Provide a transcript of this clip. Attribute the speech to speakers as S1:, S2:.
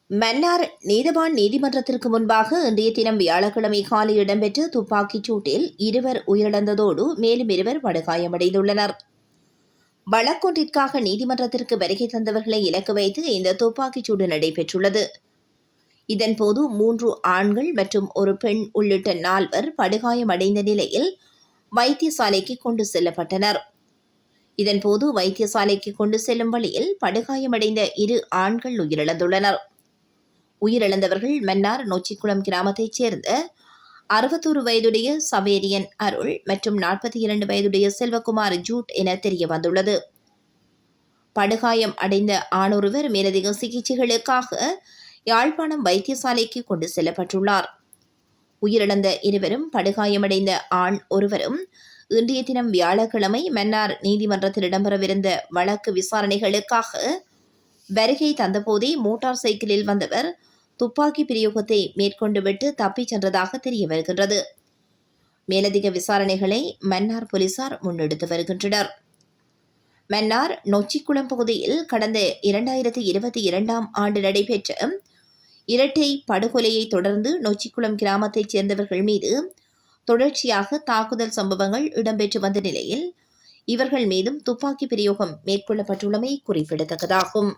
S1: மன்னார் நீதவான் நீதிமன்றத்திற்கு முன்பாக இன்றைய தினம் வியாழக்கிழமை காலை இடம்பெற்ற துப்பாக்கிச் சூட்டில் இருவர் உயிரிழந்ததோடு மேலும் இருவர் படுகாயமடைந்துள்ளனர். வழக்கொன்றிற்காக நீதிமன்றத்திற்கு வருகை தந்தவர்களை இலக்கு வைத்து இந்த துப்பாக்கிச் சூடு நடைபெற்றுள்ளது. இதன்போது 3 ஆண்கள் மற்றும் ஒரு பெண் உள்ளிட்ட 4 படுகாயமடைந்த நிலையில் வைத்தியசாலைக்கு கொண்டு செல்லப்பட்டனர். இதன்போது வைத்தியசாலைக்கு கொண்டு செல்லும் வழியில் படுகாயமடைந்த 2 ஆண்கள் உயிரிழந்துள்ளனர். உயிரிழந்தவர்கள் மன்னார் நொச்சிக்குளம் கிராமத்தைச் சேர்ந்த 61 வயதுடைய சவேரியன் அருள் மற்றும் 42 வயதுடைய செல்வகுமார் ஜூட் என தெரிய வந்துள்ளது. படுகாயம் அடைந்த ஆணொருவர் மேலதிக சிகிச்சைகளுக்காக யாழ்ப்பாணம் வைத்தியசாலைக்கு கொண்டு செல்லப்பட்டுள்ளார். உயிரிழந்த இருவரும் படுகாயமடைந்த ஆண் ஒருவரும் இன்றைய தினம் வியாழக்கிழமை மன்னார் நீதிமன்றத்தில் இடம்பெறவிருந்த வழக்கு விசாரணைகளுக்காக வருகை தந்தபோதே மோட்டார் சைக்கிளில் வந்தவர் துப்பாக்கி பிரயோகத்தை மேற்கொண்டுவிட்டு தப்பிச் சென்றதாக தெரிய வருகின்றது. மேலதிக விசாரணைகளை மன்னார் போலீசார் முன்னெடுத்து வருகின்றனர். மன்னார் நொச்சிக்குளம் பகுதியில் கடந்த 2022ஆம் ஆண்டு நடைபெற்ற இரட்டை படுகொலையை தொடர்ந்து நொச்சிக்குளம் கிராமத்தைச் சேர்ந்தவர்கள் மீது தொடர்ச்சியாக தாக்குதல் சம்பவங்கள் இடம்பெற்று வந்த நிலையில் இவர்கள் மீதும் துப்பாக்கி பிரயோகம் மேற்கொள்ளப்பட்டுள்ளமை குறிப்பிடத்தக்கதாகும்.